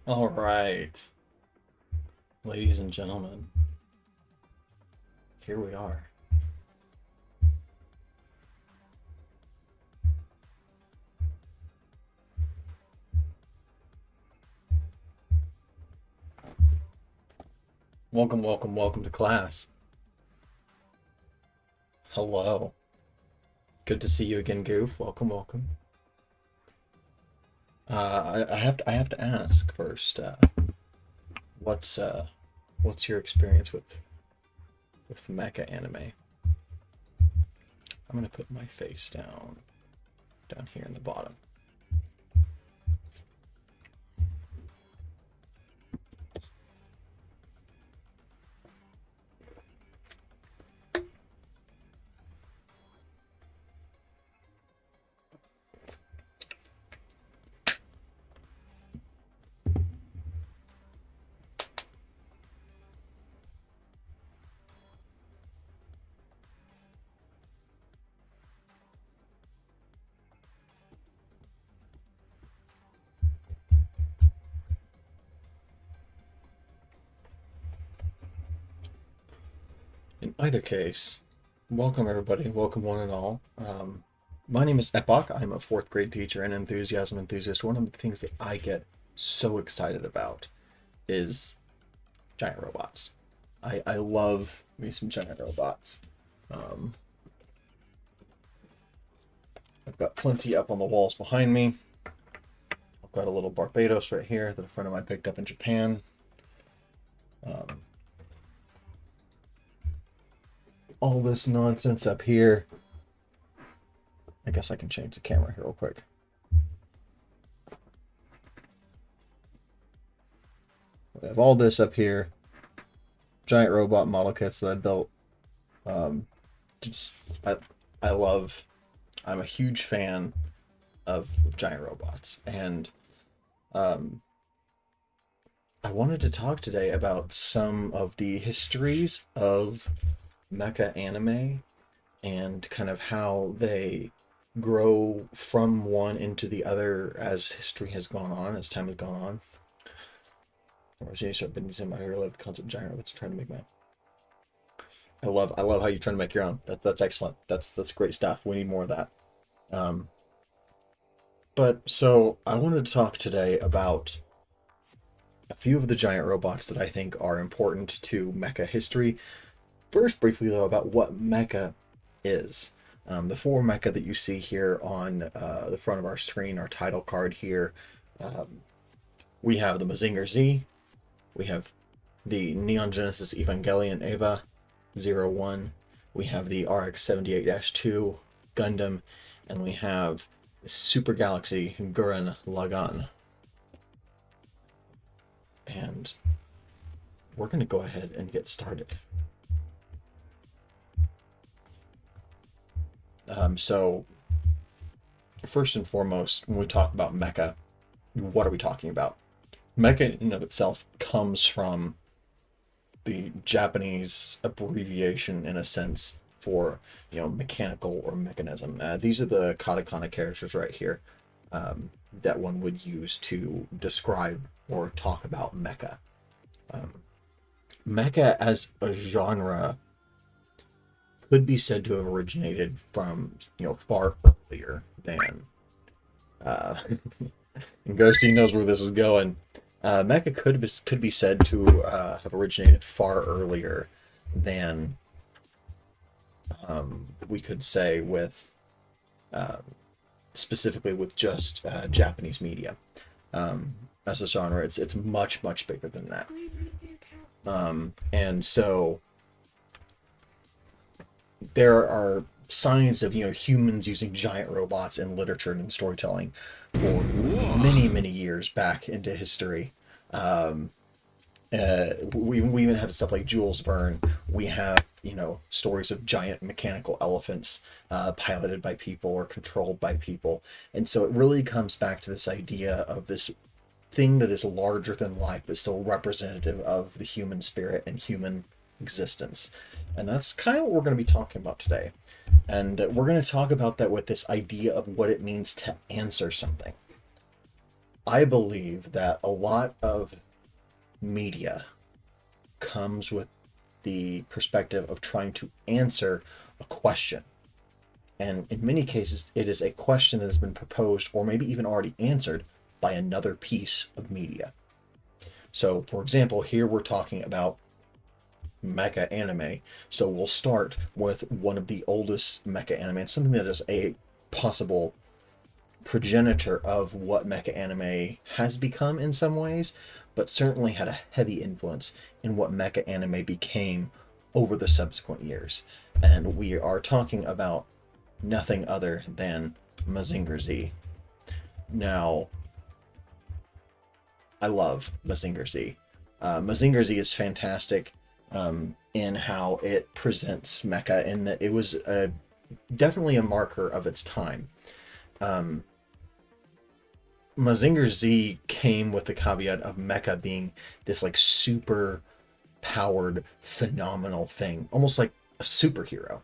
All right, ladies and gentlemen, here we are. Welcome, welcome, welcome to class. Hello. Good to see you again, Goof. Welcome, welcome. I have to ask first. What's what's your experience with mecha anime? I'm gonna put my face down here in the bottom. In either case, welcome everybody, welcome one and all. My name is Epoch. I'm a fourth grade teacher and enthusiasm enthusiast. One of the things that I get so excited about is giant robots. I love me some giant robots. Um, I've got plenty up on the walls behind me. I've got a little Barbados right here that a friend of mine picked up in Japan. Um, all this nonsense up here. I guess I can change the camera here real quick. I have all this up here. Giant robot model kits that I built. Just I love. I'm a huge fan of giant robots, and um, I wanted to talk today about some of the histories of mecha anime and kind of how they grow from one into the other as history has gone on, as time has gone on. Or as you start been using my I love the concept of giant robots trying to make my I love how you're trying to make your own. That's excellent. That's great stuff. We need more of that. Um, but so I wanted to talk today about a few of the giant robots that I think are important to mecha history. First, briefly though, about what mecha is. The four mecha that you see here on the front of our screen, our title card here, um, we have the Mazinger Z, we have the Neon Genesis Evangelion Eva 01, we have the RX-78-2 Gundam, and we have Super Galaxy Gurren Lagann. And we're going to go ahead and get started. So, first and foremost, when we talk about mecha, what are we talking about? Mecha in and of itself comes from the Japanese abbreviation, in a sense, for mechanical or mechanism. These are the katakana characters right here that one would use to describe or talk about mecha. Um, Mecha as a genre could be said to have originated from far earlier than uh, and Ghosty knows where this is going. Mecha could be said to have originated far earlier than we could say with specifically with just Japanese media. As a genre, it's much bigger than that. And so there are signs of humans using giant robots in literature and storytelling for many years back into history. We even have stuff like Jules Verne. We have stories of giant mechanical elephants piloted by people or controlled by people, and so it really comes back to this idea of this thing that is larger than life but still representative of the human spirit and human existence. And that's kind of what we're going to be talking about today. And we're going to talk about that with this idea of what it means to answer something. I believe that a lot of media comes with the perspective of trying to answer a question. And in many cases, it is a question that has been proposed or maybe even already answered by another piece of media. So, for example, here we're talking about mecha anime. So we'll start with one of the oldest mecha anime, and something that is a possible progenitor of what mecha anime has become in some ways, but certainly had a heavy influence in what mecha anime became over the subsequent years. And we are talking about nothing other than Mazinger Z. Now, I love Mazinger Z. Mazinger Z is fantastic in how it presents mecha, in that it was definitely a marker of its time. Mazinger Z came with the caveat of mecha being this like super powered, phenomenal thing, almost like a superhero.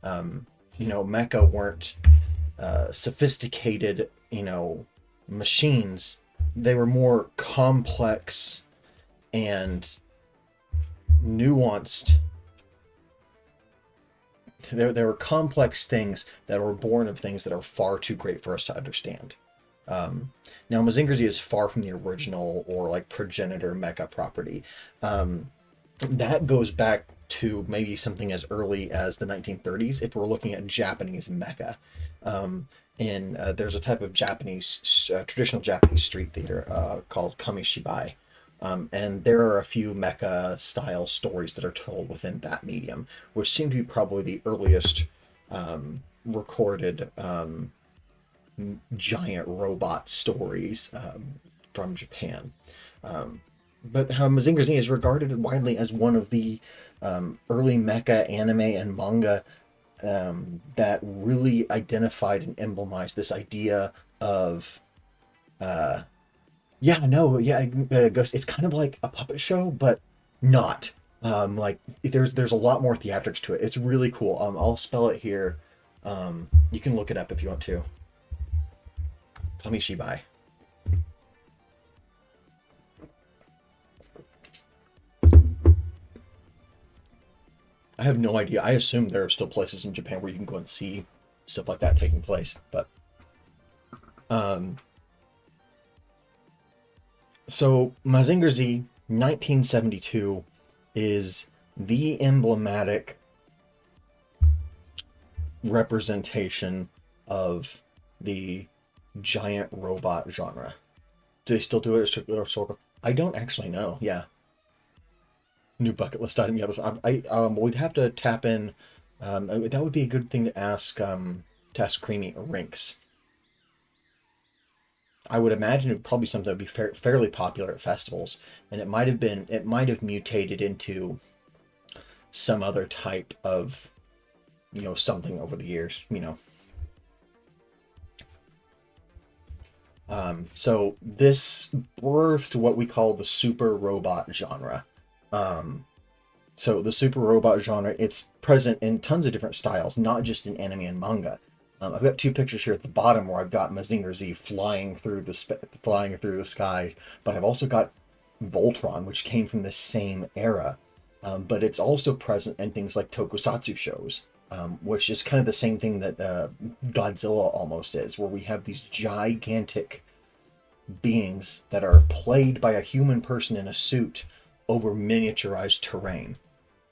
Mecha weren't sophisticated, machines. They were more complex and nuanced. There were complex things that were born of things that are far too great for us to understand. Now, Mazinger Z is far from the original or like progenitor mecha property. That goes back to maybe something as early as the 1930s if we're looking at Japanese mecha. There's a type of traditional Japanese street theater called kamishibai. And there are a few mecha style stories that are told within that medium, which seem to be probably the earliest recorded giant robot stories from Japan. But how Mazinger Z is regarded widely as one of the early mecha anime and manga that really identified and emblemized this idea of Ghost, it's kind of like a puppet show, but not. There's a lot more theatrics to it. It's really cool. I'll spell it here. You can look it up if you want to. Kamishibai. I have no idea. I assume there are still places in Japan where you can go and see stuff like that taking place, but so Mazinger Z 1972 is the emblematic representation of the giant robot genre. Do they still do it or sort of? I don't actually know. Yeah. New bucket list item. Yeah, we'd have to tap in. That would be a good thing to ask. To ask Creamy or Rinks. I would imagine it would probably be something that would be fairly popular at festivals, and it might have mutated into some other type of, something over the years, So this birthed what we call the super robot genre. So the super robot genre, it's present in tons of different styles, not just in anime and manga. I've got two pictures here at the bottom where I've got Mazinger Z flying through the skies, but I've also got Voltron, which came from the same era. But it's also present in things like tokusatsu shows, which is kind of the same thing that Godzilla almost is, where we have these gigantic beings that are played by a human person in a suit over miniaturized terrain.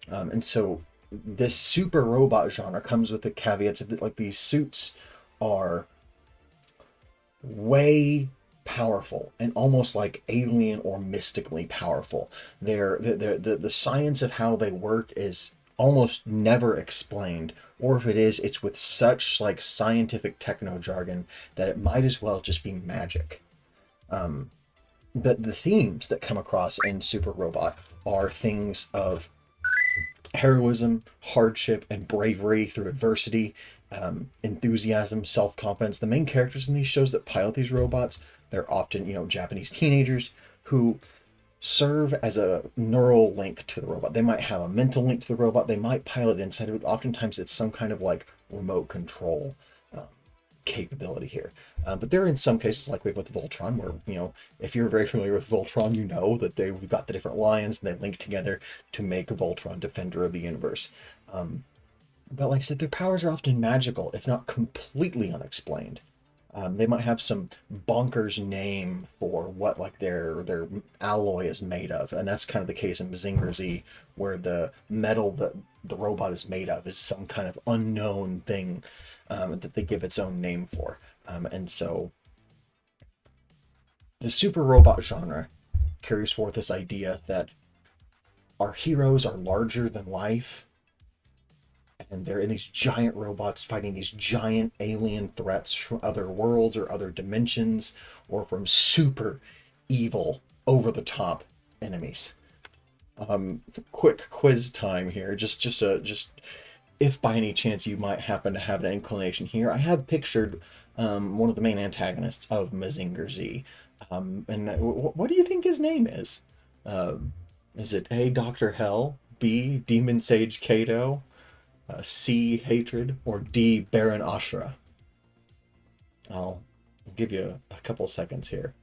And so this super robot genre comes with the caveats of like these suits are way powerful and almost like alien or mystically powerful. The science of how they work is almost never explained, or if it is, it's with such like scientific techno jargon that it might as well just be magic. But the themes that come across in Super Robot are things of heroism, hardship, and bravery through adversity, enthusiasm, self-confidence. The main characters in these shows that pilot these robots, they're often, Japanese teenagers who serve as a neural link to the robot. They might have a mental link to the robot. They might pilot inside of it. Oftentimes it's some kind of like remote control. capability here. But there are in some cases, like we have with Voltron, where, if you're very familiar with Voltron, you know that we've got the different lions and they link together to make Voltron Defender of the Universe. But like I said, their powers are often magical, if not completely unexplained. They might have some bonkers name for what like their alloy is made of, and that's kind of the case in Mazinger Z, where the metal that the robot is made of is some kind of unknown thing that they give its own name for. And so the super robot genre carries forth this idea that our heroes are larger than life, and they're in these giant robots fighting these giant alien threats from other worlds or other dimensions, or from super evil, over-the-top enemies. Quick quiz time here. Just if by any chance you might happen to have an inclination here, I have pictured one of the main antagonists of Mazinger Z. And what do you think his name is? Is it A, Dr. Hell, B, Demon Sage Kato, C, Hatred, or D, Baron Ashra? I'll give you a couple seconds here.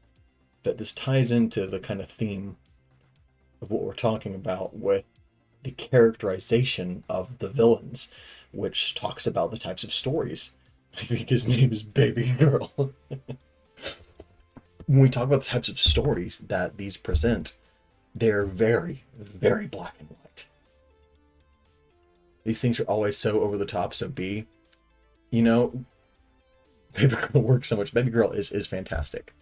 But this ties into the kind of theme of what we're talking about with the characterization of the villains, which talks about the types of stories. I think his name is Baby Girl. When we talk about the types of stories that these present, they're very, very black and white. These things are always so over the top, so Baby Girl works so much. Baby Girl is fantastic.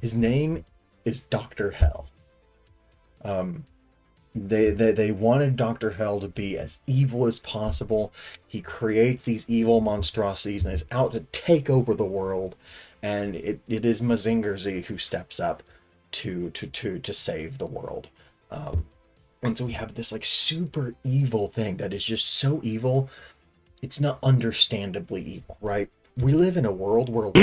His name is Dr. Hell. They wanted Dr. Hell to be as evil as possible. He creates these evil monstrosities and is out to take over the world. And it is Mazinger Z who steps up to save the world. And so we have this like super evil thing that is just so evil, it's not understandably evil, right? We live in a world where we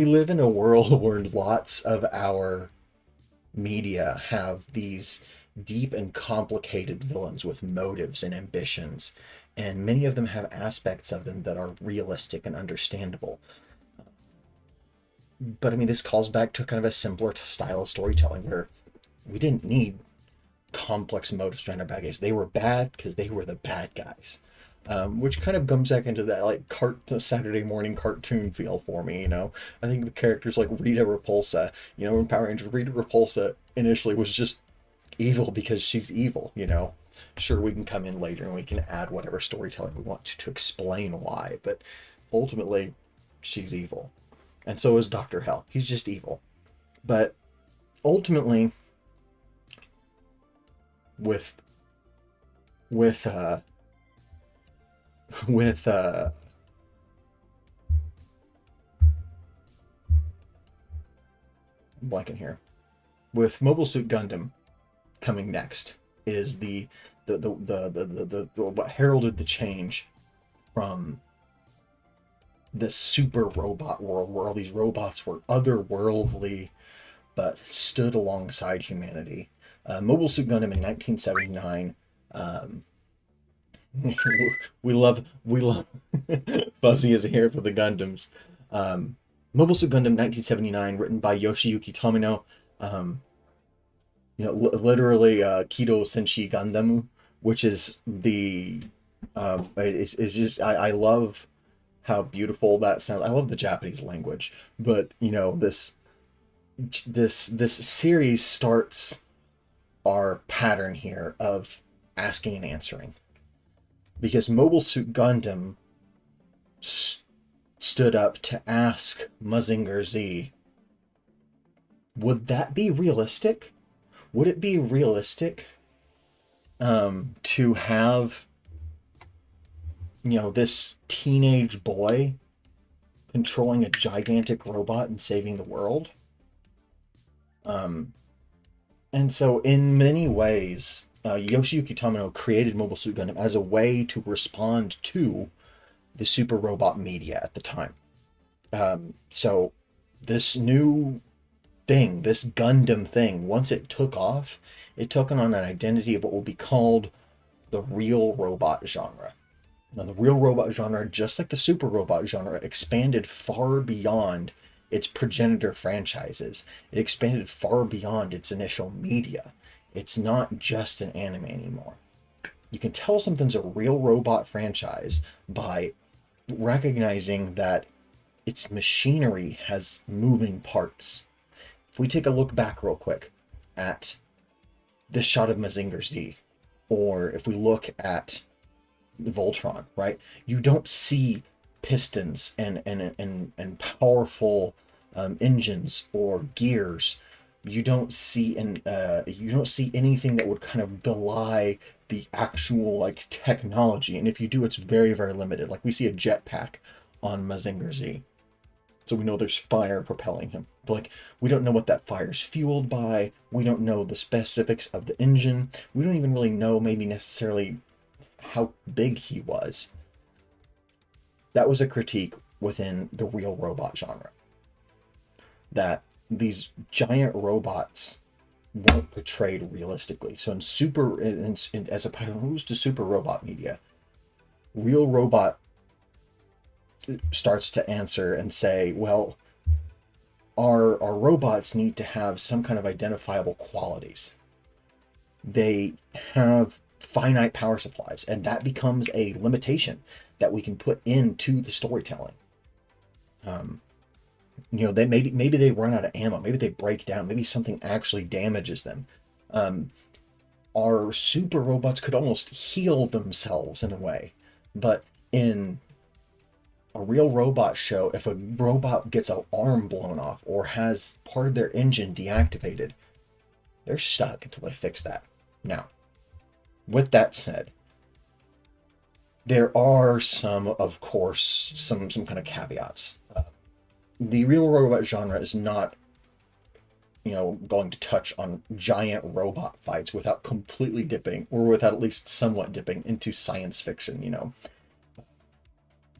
live in a world where lots of our media have these deep and complicated villains with motives and ambitions, and many of them have aspects of them that are realistic and understandable. But I mean, this calls back to kind of a simpler style of storytelling where we didn't need complex motives behind our bad guys. They were bad because they were the bad guys. Which kind of comes back into that like Saturday morning cartoon feel for me, I think the characters like Rita Repulsa, in Power Rangers, Rita Repulsa initially was just evil because she's evil, Sure, we can come in later and we can add whatever storytelling we want to explain why, but ultimately, she's evil. And so is Dr. Hell. He's just evil. But ultimately, with I'm blanking here. With Mobile Suit Gundam coming next is the what heralded the change from this super robot world where all these robots were otherworldly but stood alongside humanity. Mobile Suit Gundam in 1979. we love Fuzzy is here for the Gundams. Mobile Suit Gundam 1979, written by Yoshiyuki Tomino. Literally Kido Senshi Gundam, which is the is just I love how beautiful that sounds. I love the Japanese language, but this series starts our pattern here of asking and answering. Because Mobile Suit Gundam stood up to ask Mazinger Z, would that be realistic? Would it be realistic to have, this teenage boy controlling a gigantic robot and saving the world? And so in many ways, Yoshiyuki Tomino created Mobile Suit Gundam as a way to respond to the super robot media at the time. So this new thing, this Gundam thing, once it took off, it took on an identity of what will be called the real robot genre. Now, the real robot genre, just like the super robot genre, expanded far beyond its progenitor franchises. It expanded far beyond its initial media. It's not just an anime anymore. You can tell something's a real robot franchise by recognizing that its machinery has moving parts. If we take a look back real quick at this shot of Mazinger Z, or if we look at Voltron, right? You don't see pistons and powerful engines or gears. You don't see anything that would kind of belie the actual like technology. And if you do, it's very, very limited. Like we see a jetpack on Mazinger Z. So we know there's fire propelling him. But like we don't know what that fire's fueled by. We don't know the specifics of the engine. We don't even really know maybe necessarily how big he was. That was a critique within the real robot genre. That these giant robots weren't portrayed realistically. So as opposed to super robot media, real robot starts to answer and say, well, our robots need to have some kind of identifiable qualities. They have finite power supplies, and that becomes a limitation that we can put into the storytelling. They maybe they run out of ammo, maybe they break down, maybe something actually damages them. Our super robots could almost heal themselves in a way, but in a real robot show, if a robot gets an arm blown off or has part of their engine deactivated, they're stuck until they fix that. Now, with that said, there are of course, some kind of caveats. The real robot genre is not, going to touch on giant robot fights without completely dipping, or without at least somewhat dipping into science fiction,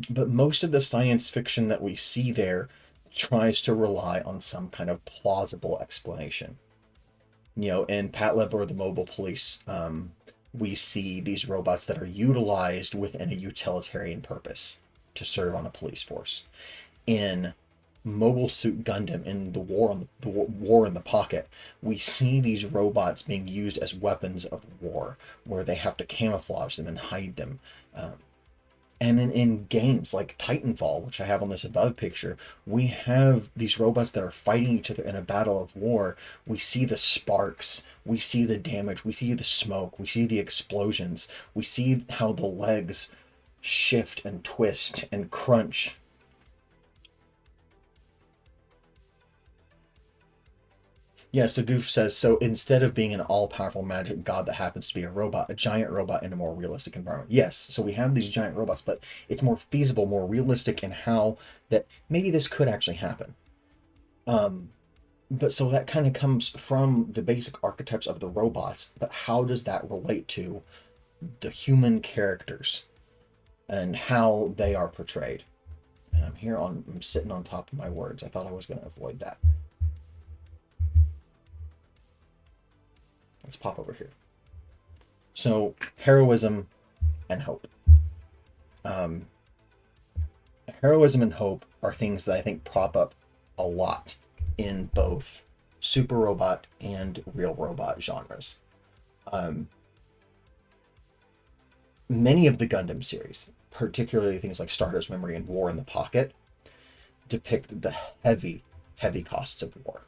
But most of the science fiction that we see there tries to rely on some kind of plausible explanation. In Patlab or the Mobile Police, we see these robots that are utilized within a utilitarian purpose to serve on a police force. In Mobile Suit Gundam, in the War in the Pocket, we see these robots being used as weapons of war, where they have to camouflage them and hide them. And then in games like Titanfall, which I have on this above picture, we have these robots that are fighting each other in a battle of war. We see the sparks, we see the damage, we see the smoke, we see the explosions, we see how the legs shift and twist and crunch. Yeah, so Goof says, so instead of being an all-powerful magic god that happens to be a giant robot in a more realistic environment. Yes, so we have these giant robots, but it's more feasible, more realistic in how that maybe this could actually happen. But so that kind of comes from the basic archetypes of the robots, but how does that relate to the human characters and how they are portrayed? And I'm sitting on top of my words. I thought I was going to avoid that. Let's pop over here. So, heroism and hope. Heroism and hope are things that I think prop up a lot in both super robot and real robot genres. Many of the Gundam series, particularly things like Stardust Memory and War in the Pocket, depict the heavy, heavy costs of war.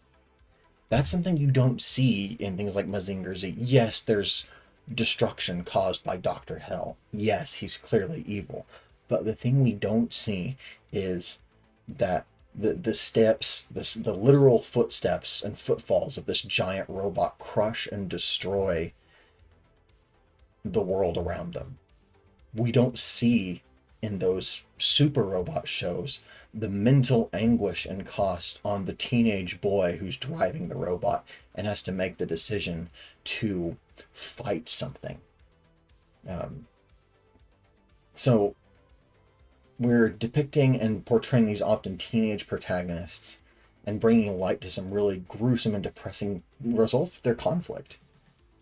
That's something you don't see in things like Mazinger Z. Yes, there's destruction caused by Dr. Hell. Yes, he's clearly evil. But the thing we don't see is that the steps, the literal footsteps and footfalls of this giant robot crush and destroy the world around them. We don't see in those super robot shows the mental anguish and cost on the teenage boy who's driving the robot and has to make the decision to fight something. So we're depicting and portraying these often teenage protagonists and bringing light to some really gruesome and depressing results of their conflict.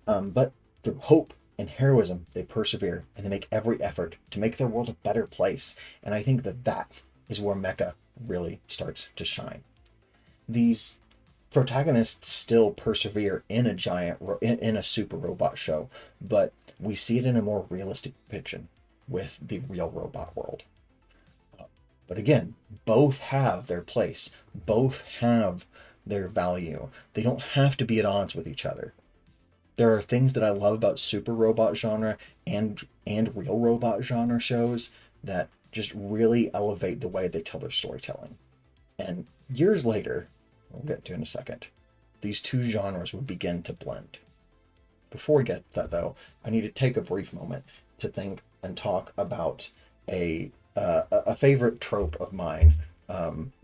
But through hope and heroism, they persevere and they make every effort to make their world a better place. And I think that that is where Mecha really starts to shine. These protagonists still persevere in in a super robot show, but we see it in a more realistic depiction with the real robot world. But again, both have their place, both have their value. They don't have to be at odds with each other. There are things that I love about super robot genre and real robot genre shows that just really elevate the way they tell their storytelling. And years later, we'll get to in a second, these two genres would begin to blend. Before we get to that though, I need to take a brief moment to think and talk about a favorite trope of mine,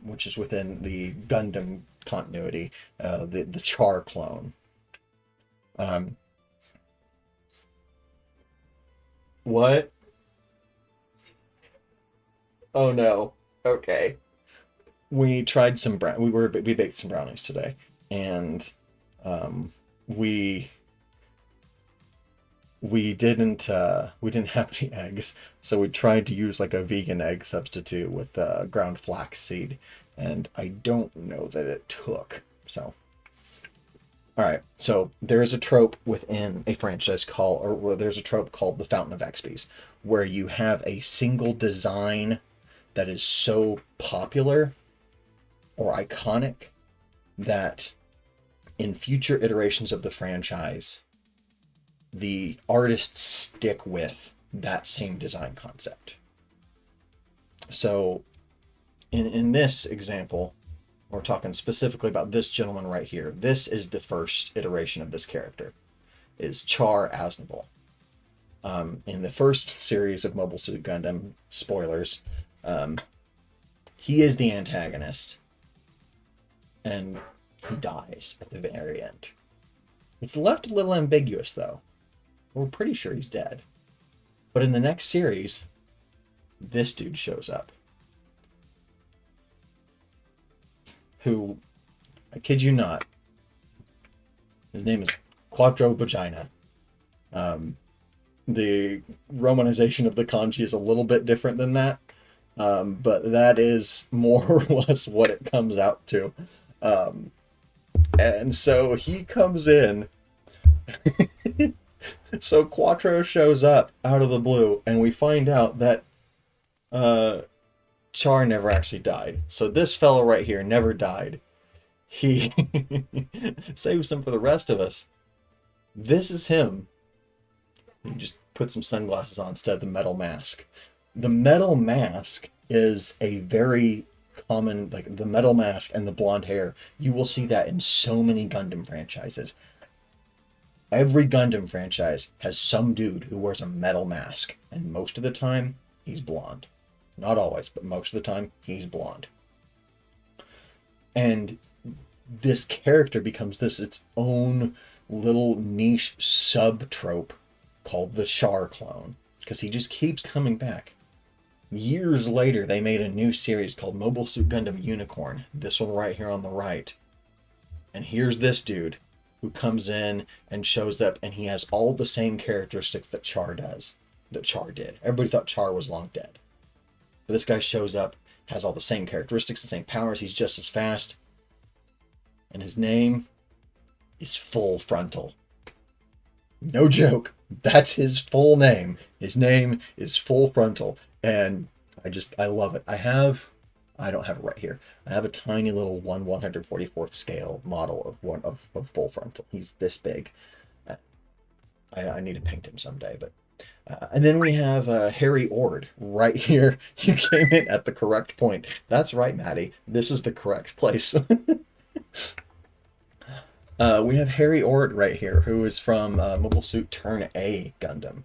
which is within the Gundam continuity, the Char clone. What? Oh no. Okay. We tried some we baked some brownies today, and um, we we didn't have any eggs, so we tried to use like a vegan egg substitute with ground flaxseed, and I don't know that it took. So, all right. So there is a trope within a franchise there's a trope called the Fountain of XPs, where you have a single design that is so popular or iconic that in future iterations of the franchise, the artists stick with that same design concept. So in this example, we're talking specifically about this gentleman right here. This is the first iteration of this character, is Char Aznable. In the first series of Mobile Suit Gundam, spoilers, he is the antagonist, and he dies at the very end. It's left a little ambiguous, though. We're pretty sure he's dead. But in the next series, this dude shows up. Who, I kid you not, his name is Quattro Vagina. The romanization of the kanji is a little bit different than that, but that is more or less what it comes out to. And so he comes in. So Quattro shows up out of the blue, and we find out that Char never actually died. So this fellow right here never died. He saves him for the rest of us. This is him. You just put some sunglasses on instead of the metal mask. The metal mask is a very common, like the metal mask and the blonde hair. You will see that in so many Gundam franchises. Every Gundam franchise has some dude who wears a metal mask, and most of the time, he's blonde. Not always, but most of the time, he's blonde. And this character becomes its own little niche sub-trope called the Char clone, because he just keeps coming back. Years later, they made a new series called Mobile Suit Gundam Unicorn, this one right here on the right. And here's this dude who comes in and shows up, and he has all the same characteristics that Char did. Everybody thought Char was long dead. But this guy shows up, has all the same characteristics, the same powers, he's just as fast. And his name is Full Frontal. No joke. That's his full name. His name is Full Frontal. And I love it. I don't have it right here. I have a tiny little 1/144th scale model of Full Frontal. He's this big. I need to paint him someday. But and then we have Harry Ord right here. You came in at the correct point. That's right, Maddie. This is the correct place. We have Harry Ord right here, who is from Mobile Suit Turn A Gundam,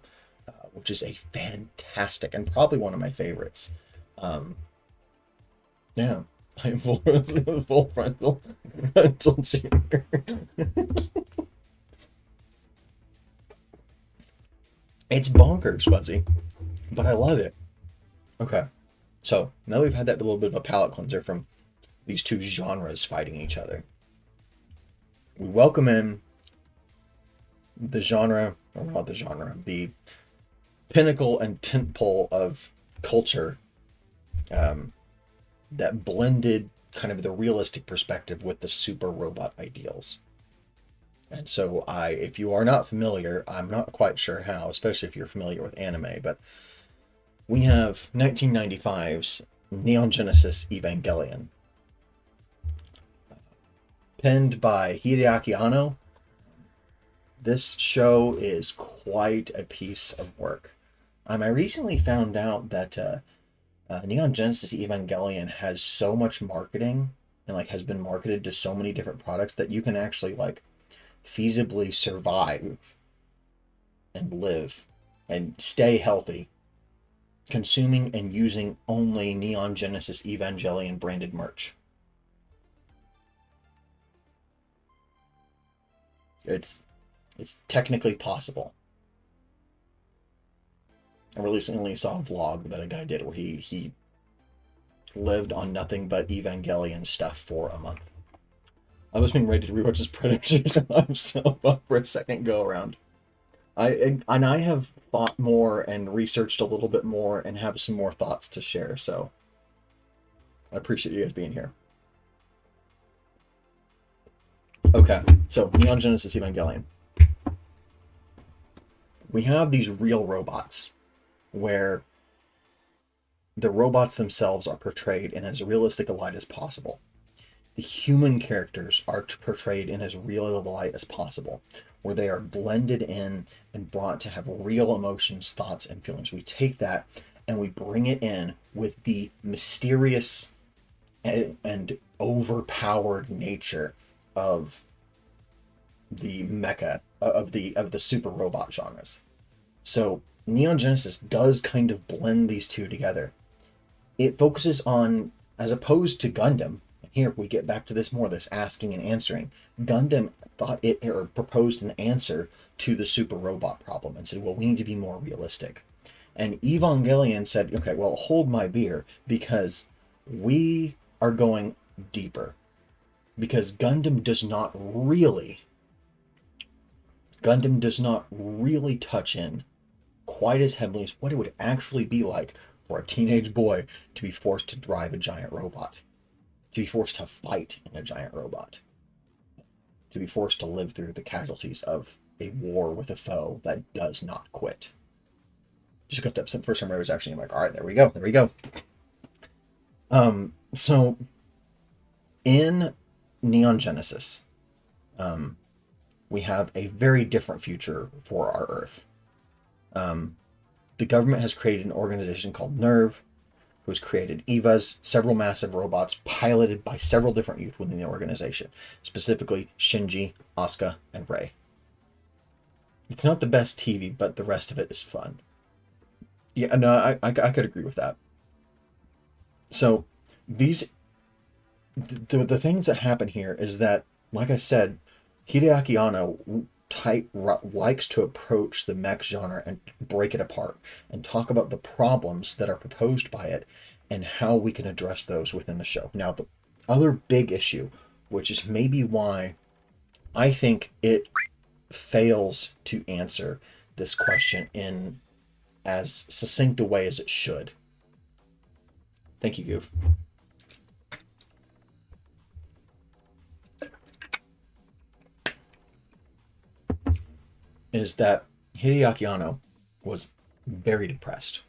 which is a fantastic and probably one of my favorites. Yeah, I'm full frontal junior. It's bonkers, Fuzzy, but I love it. Okay, so now we've had that little bit of a palate cleanser from these two genres fighting each other. We welcome in the genre or not the genre, the pinnacle and tentpole of culture, that blended kind of the realistic perspective with the super robot ideals. And so if you are not familiar, I'm not quite sure how, especially if you're familiar with anime, but we have 1995's Neon Genesis Evangelion, penned by Hideaki Anno. This show is quite a piece of work. I recently found out that Neon Genesis Evangelion has so much marketing and like has been marketed to so many different products that you can actually like feasibly survive and live and stay healthy consuming and using only Neon Genesis Evangelion branded merch. It's technically possible. I recently saw a vlog that a guy did where he lived on nothing but Evangelion stuff for a month. I was being ready to rewatch this Predators, and I'm so up for a second go around. I have thought more and researched a little bit more and have some more thoughts to share, so I appreciate you guys being here. Okay, so Neon Genesis Evangelion. We have these real robots where the robots themselves are portrayed in as realistic a light as possible. The human characters are portrayed in as real a light as possible, where they are blended in and brought to have real emotions, thoughts, and feelings. We take that and we bring it in with the mysterious and overpowered nature of the mecha, of the super robot genres. So Neon Genesis does kind of blend these two together. It focuses on, as opposed to Gundam, here we get back to this more, this asking and answering. Gundam thought it, or proposed an answer to the super robot problem and said, well, we need to be more realistic. And Evangelion said, okay, well, hold my beer, because we are going deeper. Because Gundam does not really touch in quite as heavily as what it would actually be like for a teenage boy to be forced to drive a giant robot, to be forced to fight in a giant robot, to be forced to live through the casualties of a war with a foe that does not quit. Just got that first time I was actually like, all right, there we go. So in Neon Genesis, we have a very different future for our Earth. The government has created an organization called NERV, who has created EVAs, several massive robots piloted by several different youth within the organization, specifically Shinji, Asuka, and Rei. It's not the best TV, but the rest of it is fun. Yeah, no, I could agree with that. So the things that happen here is that, like I said, Hideaki Anno likes to approach the mech genre and break it apart and talk about the problems that are proposed by it and how we can address those within the show. Now, the other big issue, which is maybe why I think it fails to answer this question in as succinct a way as it should. Thank you, Goof. Is that Hideaki Anno was very depressed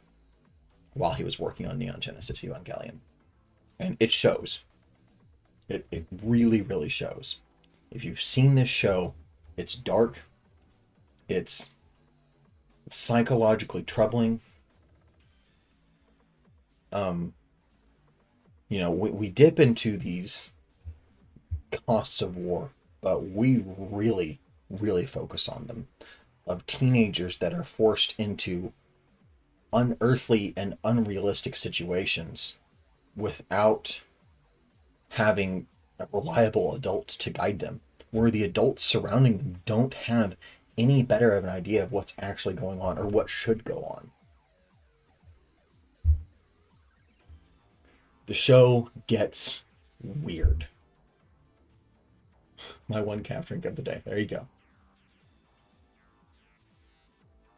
while he was working on Neon Genesis Evangelion. And it shows. It really, really shows. If you've seen this show, it's dark. It's psychologically troubling. We dip into these costs of war, but we really, really focus on them. Of teenagers that are forced into unearthly and unrealistic situations without having a reliable adult to guide them, where the adults surrounding them don't have any better of an idea of what's actually going on or what should go on. The show gets weird. My one cap drink of the day. There you go.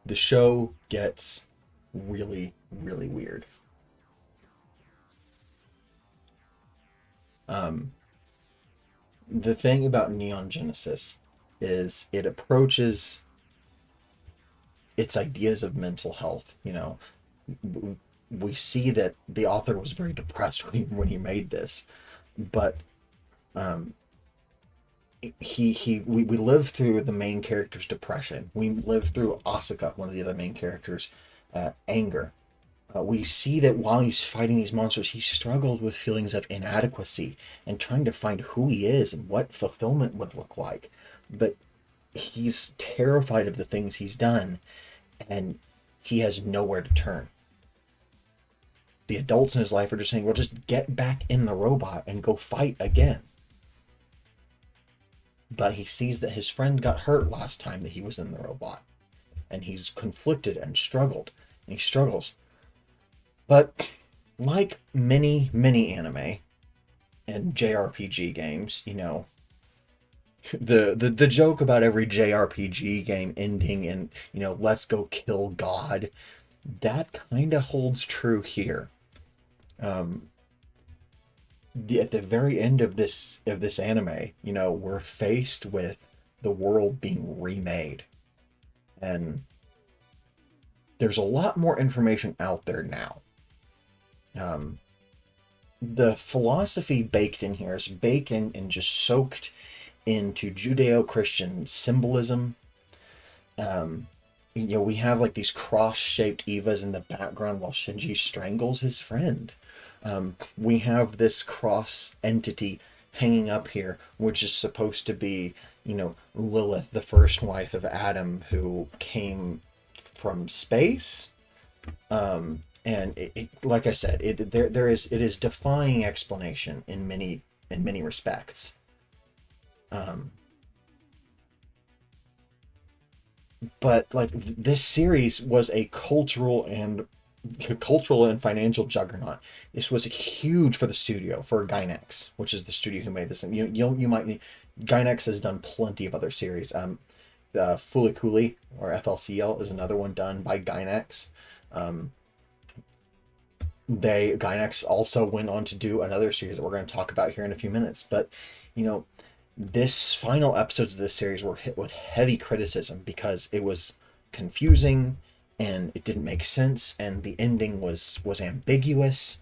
the show gets really, really weird. Um, the thing about Neon Genesis is it approaches its ideas of mental health. We see that the author was very depressed when he made this, but um, we live through the main character's depression. We live through Asuka, one of the other main characters, anger. We see that while he's fighting these monsters, he struggled with feelings of inadequacy and trying to find who he is and what fulfillment would look like. But he's terrified of the things he's done, and he has nowhere to turn. The adults in his life are just saying, well, just get back in the robot and go fight again. But he sees that his friend got hurt last time that he was in the robot, and he's conflicted and struggled, and he struggles. But like many anime and JRPG games, the joke about every JRPG game ending in, let's go kill God, that kind of holds true here. At the very end of this anime, we're faced with the world being remade, and there's a lot more information out there now. The philosophy baked in here is baked in and just soaked into Judeo-Christian symbolism. We have like these cross-shaped Evas in the background while Shinji strangles his friend. We have this cross entity hanging up here, which is supposed to be, Lilith, the first wife of Adam, who came from space. And like I said, it is defying explanation in many respects. But like this series was a cultural and financial juggernaut. This was huge for the studio, for Gainax, which is the studio who made this. And you might, Gainax has done plenty of other series. Fulikuli, or FLCL, is another one done by Gainax. Gainax also went on to do another series that we're going to talk about here in a few minutes. But this final episodes of this series were hit with heavy criticism because it was confusing and it didn't make sense, and the ending was ambiguous.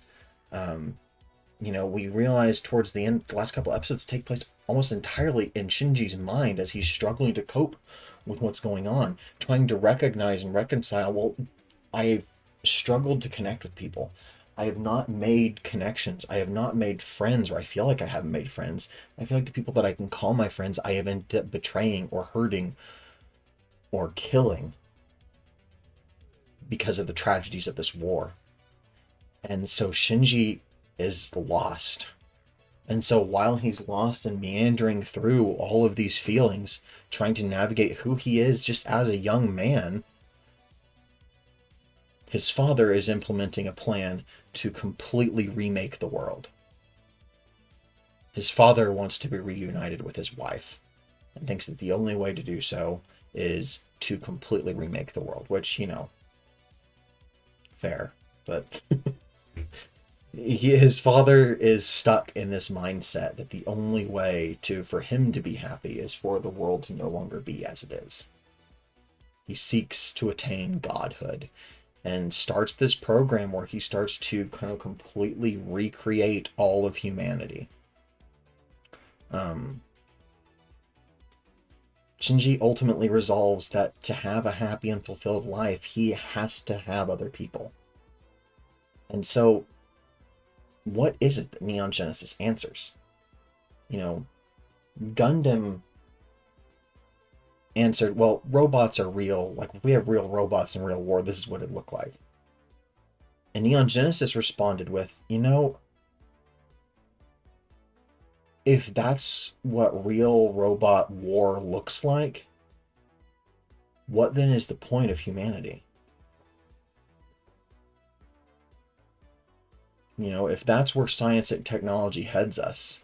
We realized towards the end, the last couple episodes take place almost entirely in Shinji's mind as he's struggling to cope with what's going on, trying to recognize and reconcile, well, I've struggled to connect with people. I have not made connections. I have not made friends, or I feel like I haven't made friends. I feel like the people that I can call my friends, I have ended up betraying or hurting or killing because of the tragedies of this war. And so Shinji is lost. And so while he's lost and meandering through all of these feelings, trying to navigate who he is just as a young man, his father is implementing a plan to completely remake the world. His father wants to be reunited with his wife and thinks that the only way to do so is to completely remake the world, which, fair, but his father is stuck in this mindset that the only way for him to be happy is for the world to no longer be as it is. He seeks to attain godhood and starts this program where he starts to kind of completely recreate all of humanity. Shinji ultimately resolves that to have a happy and fulfilled life, he has to have other people. And so, what is it that Neon Genesis answers? Gundam answered, well, robots are real. Like, if we have real robots in real war, this is what it'd look like. And Neon Genesis responded with, if that's what real robot war looks like, what then is the point of humanity? If that's where science and technology heads us,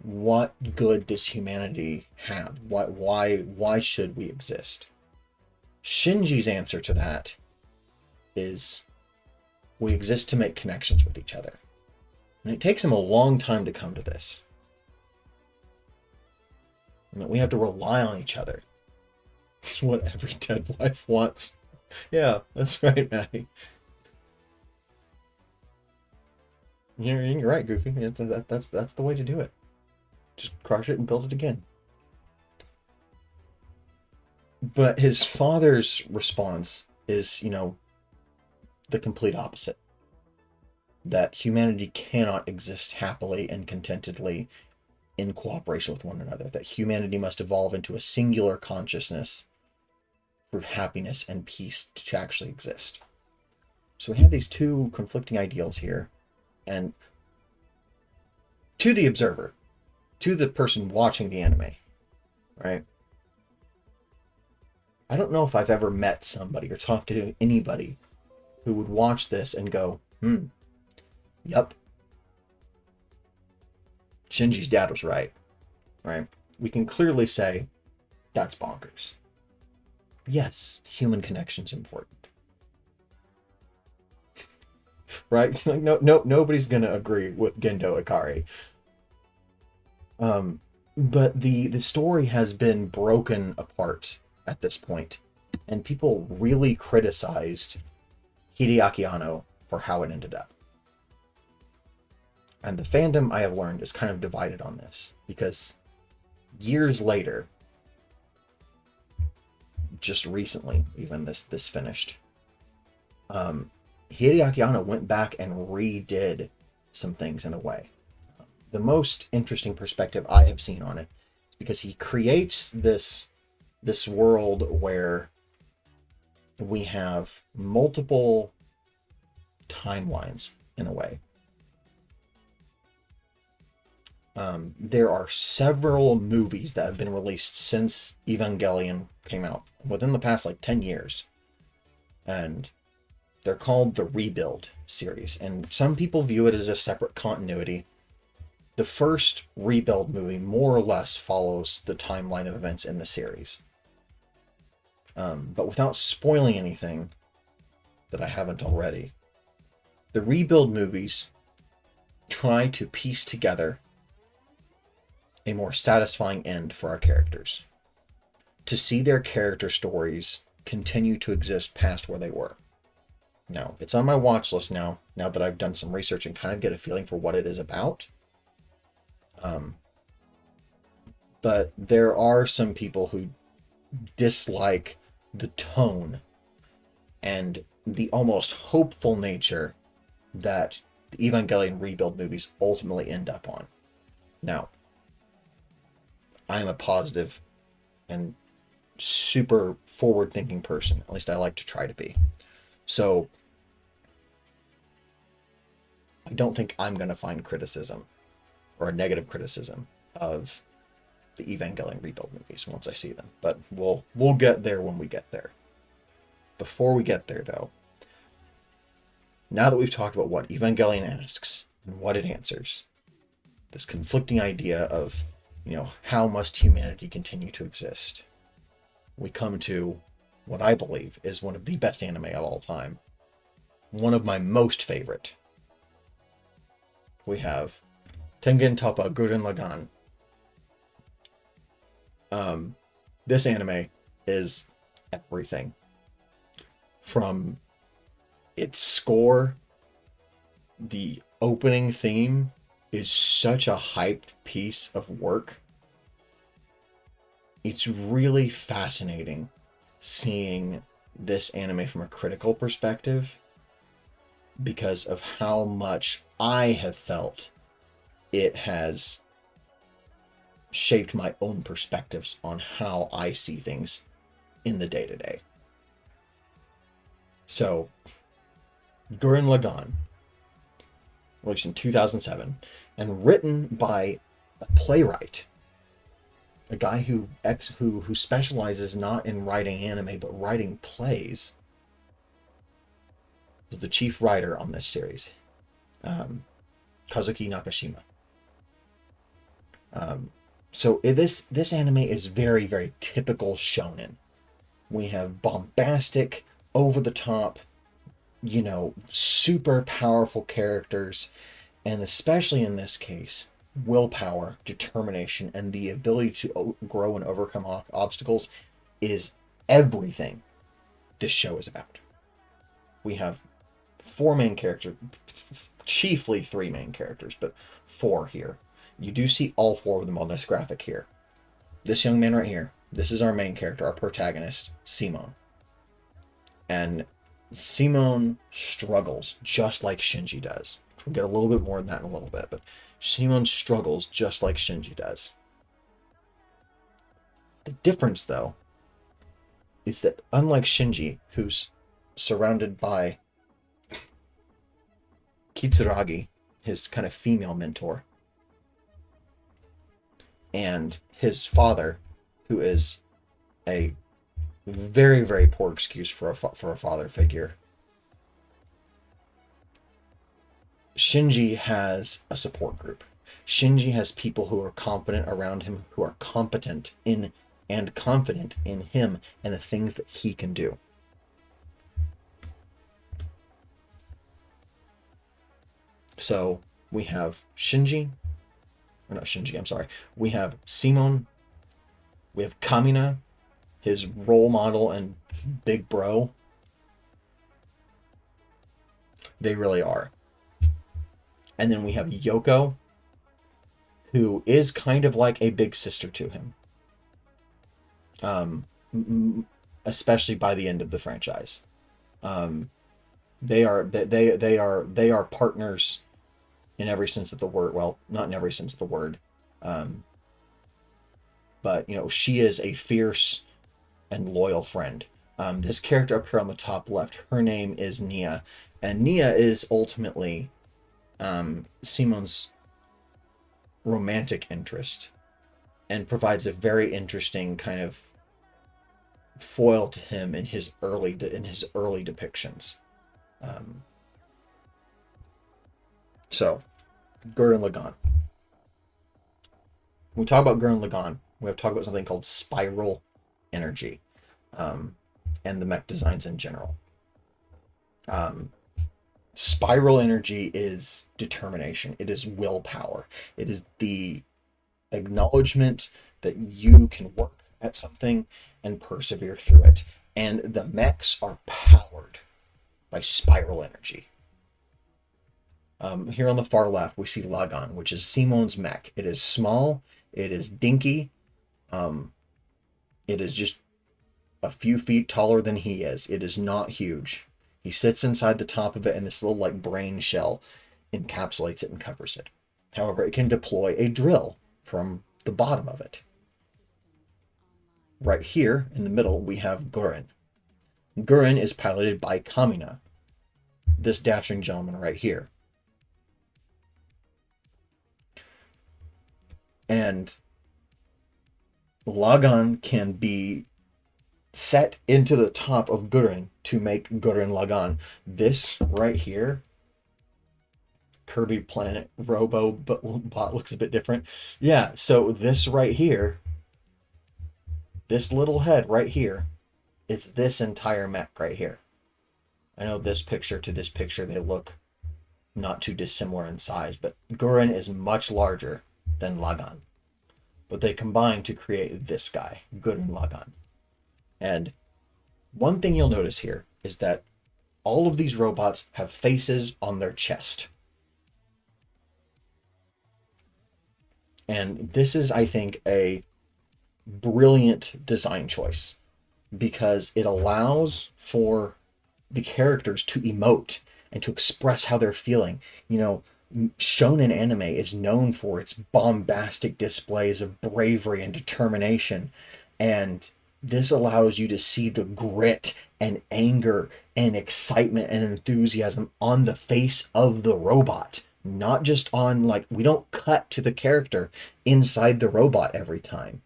what good does humanity have? Why should we exist? Shinji's answer to that is we exist to make connections with each other. And it takes him a long time to come to this. And that we have to rely on each other. It's what every dead wife wants. Yeah, that's right, Maddie. You're right, Goofy. That's the way to do it. Just crush it and build it again. But his father's response is, the complete opposite. That humanity cannot exist happily and contentedly in cooperation with one another. That humanity must evolve into a singular consciousness for happiness and peace to actually exist. So we have these two conflicting ideals here. And to the observer, to the person watching the anime, right? I don't know if I've ever met somebody or talked to anybody who would watch this and go, yup, Shinji's dad was right? We can clearly say that's bonkers. Yes, human connection's important. Right? Like nobody's gonna agree with Gendo Ikari. But the story has been broken apart at this point, and people really criticized Hideaki Anno for how it ended up. And the fandom, I have learned, is kind of divided on this, because years later, just recently, even this finished, Hideaki Anno went back and redid some things in a way. The most interesting perspective I have seen on it is because he creates this world where we have multiple timelines in a way. There are several movies that have been released since Evangelion came out within the past 10 years. And they're called the Rebuild series. And some people view it as a separate continuity. The first Rebuild movie more or less follows the timeline of events in the series. But without spoiling anything that I haven't already, the Rebuild movies try to piece together a more satisfying end for our characters. To see their character stories continue to exist past where they were. Now, it's on my watch list now that I've done some research and kind of get a feeling for what it is about. But there are some people who dislike the tone and the almost hopeful nature that the Evangelion Rebuild movies ultimately end up on. Now, I am a positive and super forward-thinking person. At least I like to try to be. So, I don't think I'm going to find criticism or a negative criticism of the Evangelion Rebuild movies once I see them. But we'll get there when we get there. Before we get there, though, now that we've talked about what Evangelion asks and what it answers, this conflicting idea of, how must humanity continue to exist? We come to what I believe is one of the best anime of all time. One of my most favorite. We have Tengen Toppa Gurren Lagann. This anime is everything. From its score, the opening theme is such a hyped piece of work. It's really fascinating seeing this anime from a critical perspective because of how much I have felt it has shaped my own perspectives on how I see things in the day-to-day. So, Gurren Lagann, released in 2007, and written by a playwright, a guy who specializes not in writing anime but writing plays, was the chief writer on this series, Kazuki Nakashima. So this anime is very, very typical shonen. We have bombastic, over the top, super powerful characters, and especially in this case, willpower, determination, and the ability to grow and overcome obstacles is everything this show is about. We have four main characters, chiefly three main characters, but four here. You do see all four of them on this graphic here. This young man right here, this is our main character, our protagonist, Simone. And Simone struggles just like Shinji does. We'll get a little bit more than that in a little bit, but Simone struggles just like Shinji does. The difference, though, is that unlike Shinji, who's surrounded by Kitsuragi, his kind of female mentor, and his father, who is a very, very poor excuse for a father figure, Shinji has a support group. Shinji has people who are competent around him, who are competent in and confident in him and the things that he can do. So we have we have Simone, we have Kamina, his role model and big bro. They really are. And then we have Yoko, who is kind of like a big sister to him. Especially by the end of the franchise. They are partners in every sense of the word. Well, not in every sense of the word. But she is a fierce and loyal friend. This character up here on the top left, her name is Nia, and Nia is ultimately Simone's romantic interest, and provides a very interesting kind of foil to him in his early depictions. So, Gurren Lagann. When we talk about Gurren Lagann, we have to talk about something called spiral energy, and the mech designs in general. Spiral energy is determination. It is willpower. It is the acknowledgement that you can work at something and persevere through it. And the mechs are powered by spiral energy. Here on the far left, we see Lagann, which is Simone's mech. It is small. It is dinky. It is just a few feet taller than he is. It is not huge. He sits inside the top of it, and this little brain shell encapsulates it and covers it. However, it can deploy a drill from the bottom of it. Right here in the middle, we have Gurren. Gurren is piloted by Kamina, this dashing gentleman right here. And Lagann can be set into the top of Gurren to make Gurren Lagann. This right here, Kirby Planet Robobot looks a bit different. Yeah, so this right here, this little head right here, it's this entire mech right here. I know this picture to this picture, they look not too dissimilar in size, but Gurren is much larger than Lagann. But they combine to create this guy, Gurren Lagann. And one thing you'll notice here is that all of these robots have faces on their chest. And this is, I think, a brilliant design choice, because it allows for the characters to emote and to express how they're feeling. Shonen anime is known for its bombastic displays of bravery and determination, and this allows you to see the grit and anger and excitement and enthusiasm on the face of the robot. Not just on, we don't cut to the character inside the robot every time.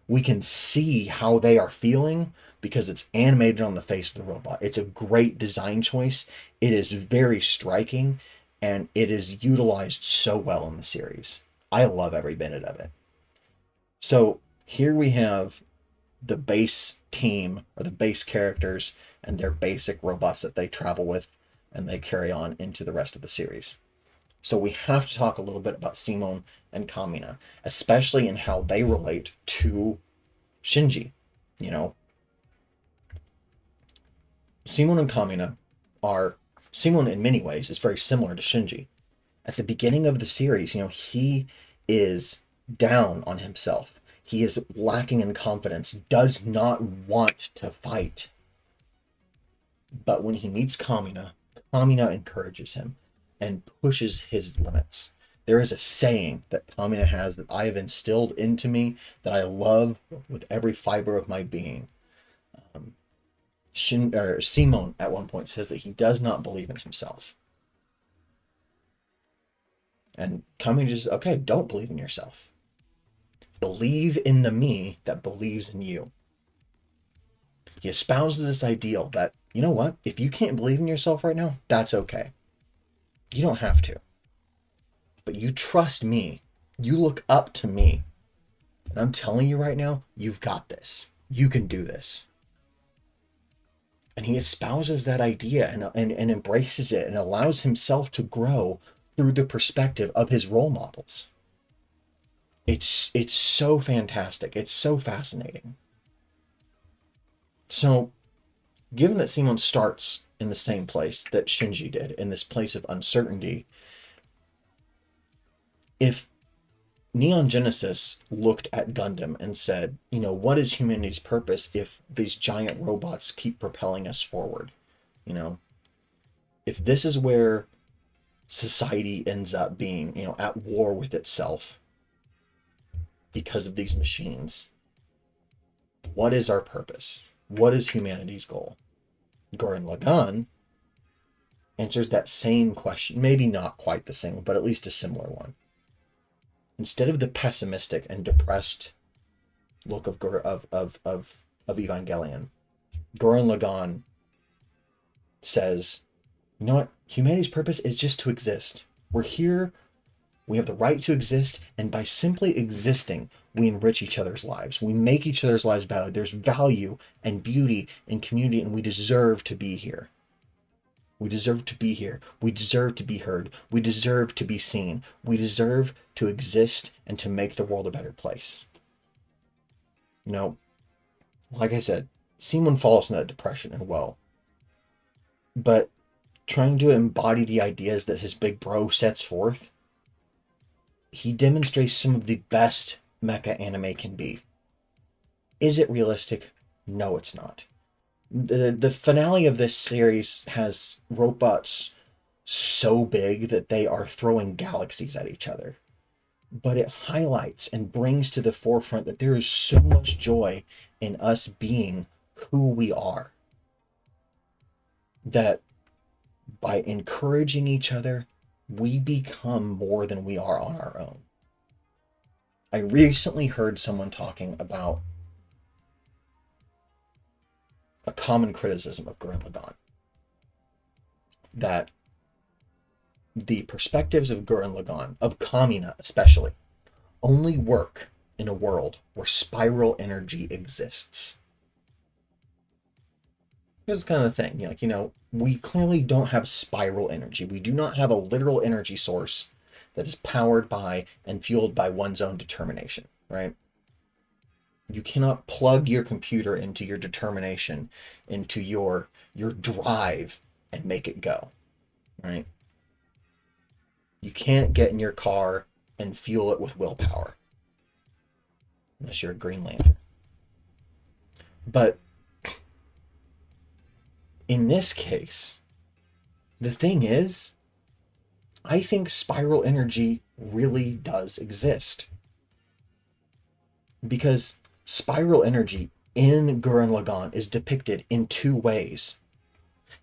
We can see how they are feeling because it's animated on the face of the robot. It's a great design choice. It is very striking, and it is utilized so well in the series. I love every minute of it. So here we have the base team or the base characters and their basic robots that they travel with and they carry on into the rest of the series. So we have to talk a little bit about Simon and Kamina, especially in how they relate to Shinji. You know, Simon and Kamina are, Simon in many ways is very similar to Shinji. At the beginning of the series, he is down on himself. He is lacking in confidence, does not want to fight. But when he meets Kamina, Kamina encourages him and pushes his limits. There is a saying that Kamina has that I have instilled into me that I love with every fiber of my being. Simon at one point says that he does not believe in himself. And Kamina just, okay, don't believe in yourself. Believe in the me that believes in you. He espouses this ideal that, you know what, if you can't believe in yourself right now, that's okay. You don't have to. But you trust me. You look up to me. And I'm telling you right now, you've got this. You can do this. And he espouses that idea and embraces it and allows himself to grow through the perspective of his role models. It's so fantastic. It's so fascinating. So, given that Simon starts in the same place that Shinji did, in this place of uncertainty, if Neon Genesis looked at Gundam and said, what is humanity's purpose if these giant robots keep propelling us forward? If this is where society ends up being, at war with itself because of these machines, what is our purpose? What is humanity's goal? Gurren Lagann answers that same question, maybe not quite the same, but at least a similar one. Instead of the pessimistic and depressed look of Evangelion, Gurren Lagann says, you know what? Humanity's purpose is just to exist. We're here. We have the right to exist. And by simply existing, we enrich each other's lives. We make each other's lives better. There's value and beauty and community, and we deserve to be here. We deserve to be here. We deserve to be heard. We deserve to be seen. We deserve to exist and to make the world a better place. Like I said, Simon falls in that depression and woe. But trying to embody the ideas that his big bro sets forth, he demonstrates some of the best mecha anime can be. Is it realistic? No, it's not. The finale of this series has robots so big that they are throwing galaxies at each other. But it highlights and brings to the forefront that there is so much joy in us being who we are. That by encouraging each other, we become more than we are on our own. I recently heard someone talking about a common criticism of Gurren Lagann. That the perspectives of Gurren Lagann, of Kamina especially, only work in a world where spiral energy exists. This is kind of the thing, we clearly don't have spiral energy. We do not have a literal energy source that is powered by and fueled by one's own determination, right? You cannot plug your computer into your determination, into your drive and make it go, right? You can't get in your car and fuel it with willpower. Unless you're a Green Lantern. But in this case, the thing is, I think spiral energy really does exist. Because spiral energy in Gurren Lagann is depicted in two ways.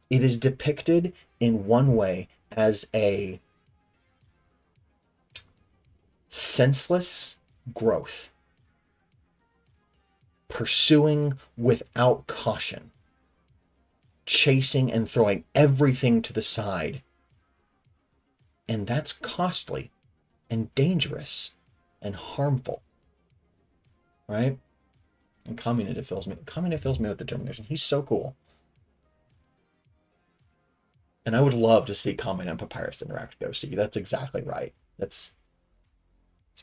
It is depicted in one way as a senseless growth, pursuing without caution, chasing and throwing everything to the side. And that's costly and dangerous and harmful, right? And Kamina fills me with determination. He's so cool. And I would love to see Kamina and Papyrus interact with Ghosty. That's exactly right. It's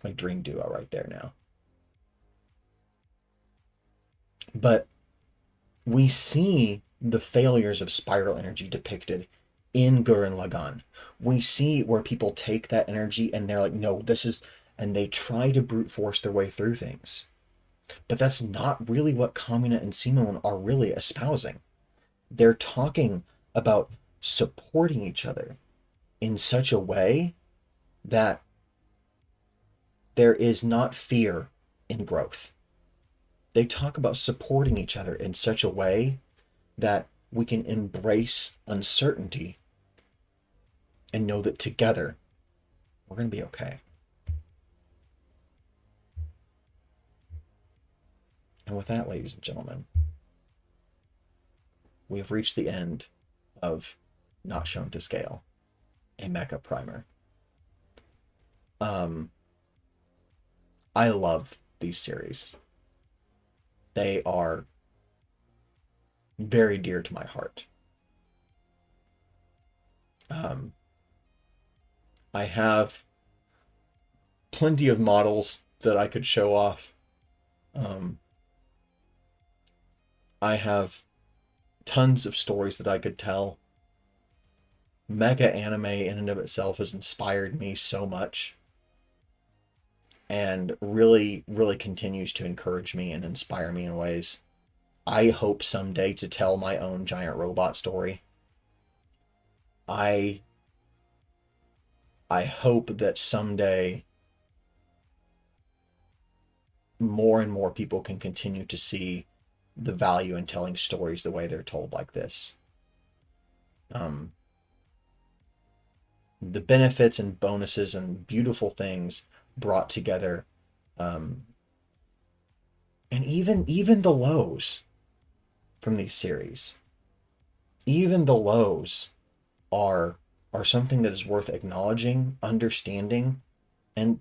my dream duo right there now. But we see the failures of spiral energy depicted in Gurren Lagann. We see where people take that energy and they're like, no, this is, and they try to brute force their way through things. But that's not really what Kamina and Simone are really espousing. They're talking about supporting each other in such a way that there is not fear in growth. They talk about supporting each other in such a way that we can embrace uncertainty and know that together we're going to be okay. And with that, ladies and gentlemen, we have reached the end of Not Shown to Scale, a Mecha primer. I love these series. They are very dear to my heart. I have plenty of models that I could show off. I have tons of stories that I could tell. Mecha anime in and of itself has inspired me so much and really, really continues to encourage me and inspire me in ways. I hope someday to tell my own giant robot story. I hope that someday more and more people can continue to see the value in telling stories the way they're told like this. The benefits and bonuses and beautiful things brought together, and even the lows from these series, even the lows are something that is worth acknowledging, understanding, and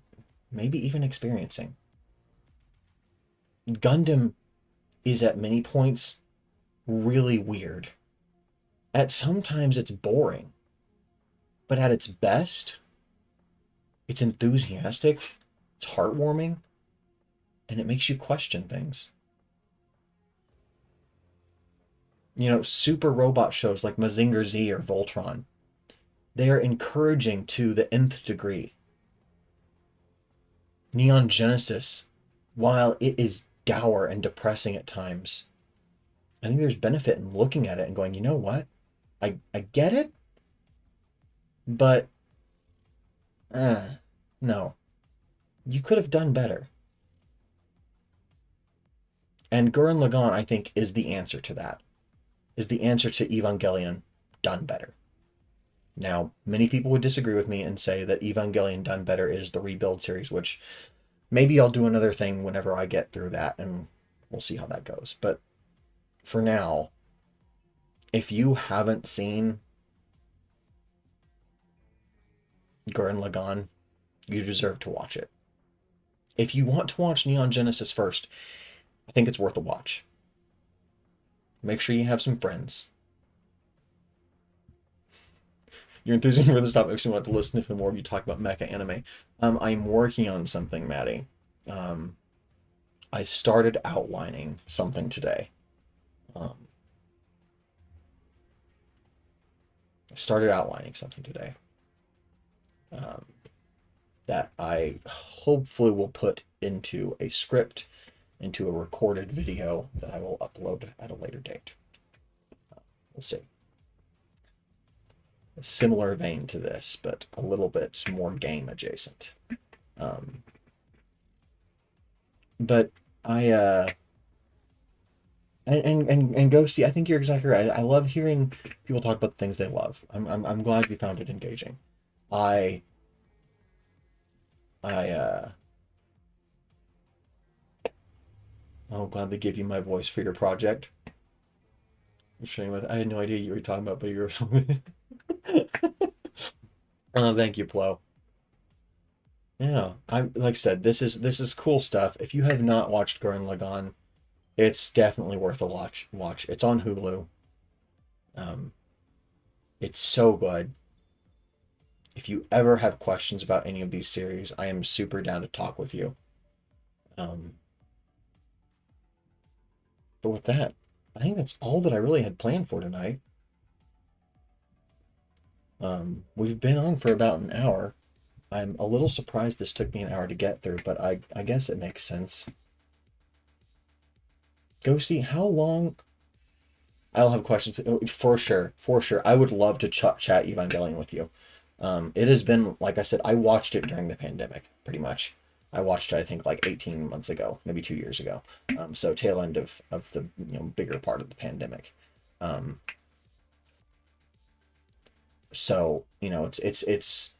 maybe even experiencing. Gundam is at many points really weird. At sometimes it's boring, but at its best, it's enthusiastic, it's heartwarming, and it makes you question things. You know, super robot shows like Mazinger Z or Voltron, they are encouraging to the nth degree. Neon Genesis, while it is dour and depressing at times, I think there's benefit in looking at it and going, you know what? I get it, but no. You could have done better. And Gurren Lagann, I think, is the answer to that. Is the answer to Evangelion done better. Now, many people would disagree with me and say that Evangelion done better is the Rebuild series, which maybe I'll do another thing whenever I get through that, and we'll see how that goes. But for now, if you haven't seen Gurren Lagann, you deserve to watch it. If you want to watch Neon Genesis first, I think it's worth a watch. Make sure you have some friends. Your enthusiasm for this topic makes me want to listen to more of you talk about mecha anime. I'm working on something, Maddie. I started outlining something today. That I hopefully will put into a script, into a recorded video that I will upload at a later date. We'll see. A similar vein to this, but a little bit more game adjacent. But I and Ghosty, I think you're exactly right. I love hearing people talk about the things they love. I'm glad you found it engaging. I'll gladly give you my voice for your project. I had no idea you were talking about, but you were something. Thank you, Plo. Yeah, I'm like I said, this is cool stuff. If you have not watched Gurren Lagann, It's definitely worth a watch. Watch. It's on Hulu. Um, it's so good. If you ever have questions about any of these series, I am super down to talk with you. Um, but with that, I think that's all that I really had planned for tonight. We've been on for about an hour. I'm a little surprised this took me an hour to get through, but I guess it makes sense. Ghosty, how long? I don't have questions for sure, for sure. I would love to chat Evangelion with you. It has been, like I said, I watched it during the pandemic, pretty much. I watched it, I think, like 18 months ago, maybe 2 years ago. So tail end of the bigger part of the pandemic. Um, so it's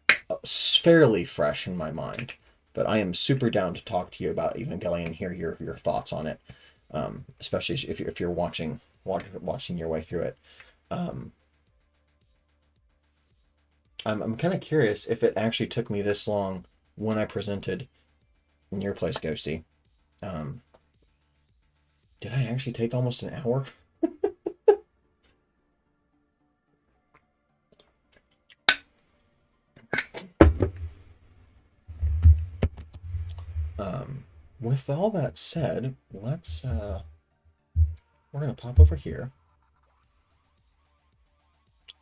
fairly fresh in my mind, but I am super down to talk to you about Evangelion, hear your thoughts on it, especially if you're watching your way through it. Um, I'm kind of curious if it actually took me this long when I presented in your place, Ghosty. Um, did I actually take almost an hour? Um, with all that said, we're gonna pop over here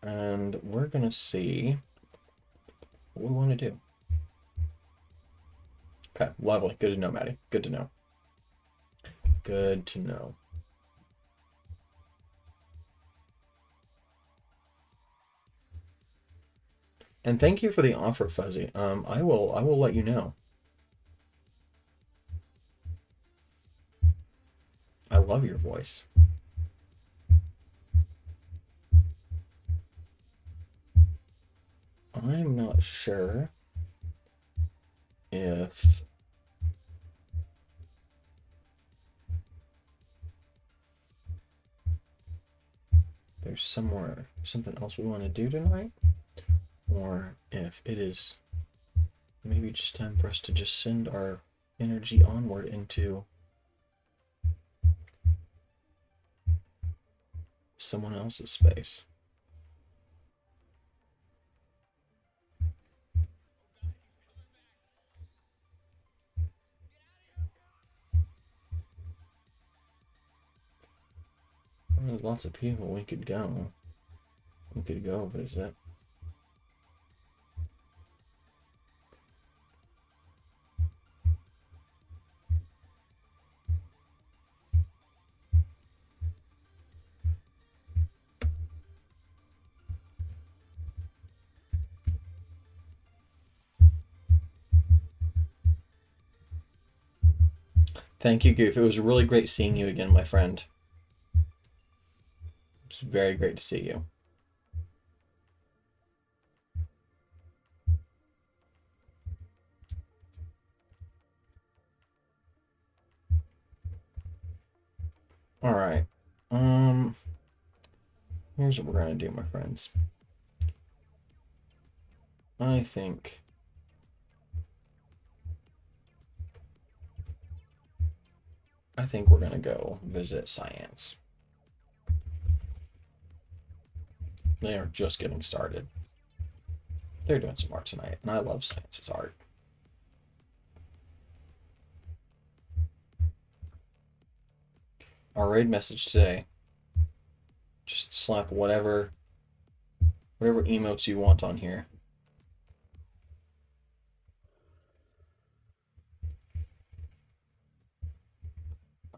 and we're gonna see what we want to do. Okay, lovely. Good to know, Maddie. Good to know. Good to know. And thank you for the offer, Fuzzy. I will let you know. I love your voice. I'm not sure if there's something else we want to do tonight, or if it is maybe just time for us to just send our energy onward into someone else's space. There's lots of people we could go. We could go visit. Thank you, Goof. It was really great seeing you again, my friend. It's very great to see you. All right. Um, Here's what we're gonna do, my friends. I think I think we're gonna go visit Science. They are just getting started. They're doing some art tonight, and I love Science's art. Our raid message today. Just slap whatever emotes you want on here.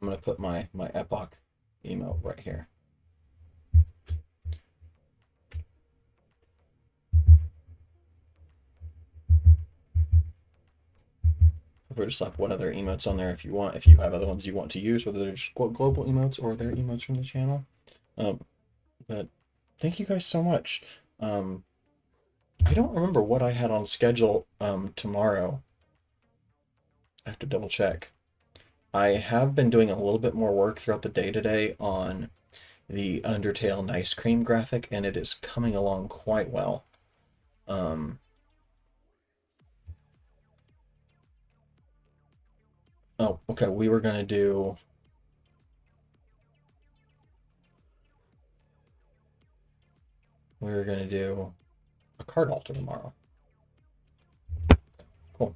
I'm gonna put my epoch emote right here. Feel free to slap what other emotes on there if you want. If you have other ones you want to use, whether they're just global emotes or they're emotes from the channel. But thank you guys so much. Um, I don't remember what I had on schedule tomorrow. I have to double check. I have been doing a little bit more work throughout the day today on the Undertale Nice Cream graphic, and it is coming along quite well. Um, oh, okay. We were gonna do. we're going to do a card altar tomorrow. Cool.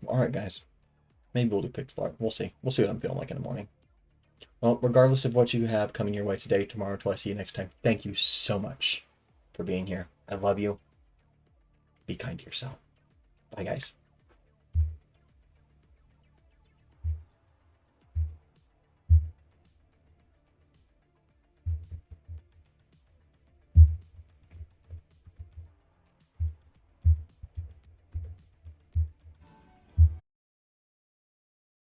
All right, guys. Maybe we'll do pixel art. We'll see. We'll see what I'm feeling like in the morning. Well, regardless of what you have coming your way today, tomorrow, till I see you next time, thank you so much for being here. I love you. Be kind to yourself. Bye, guys.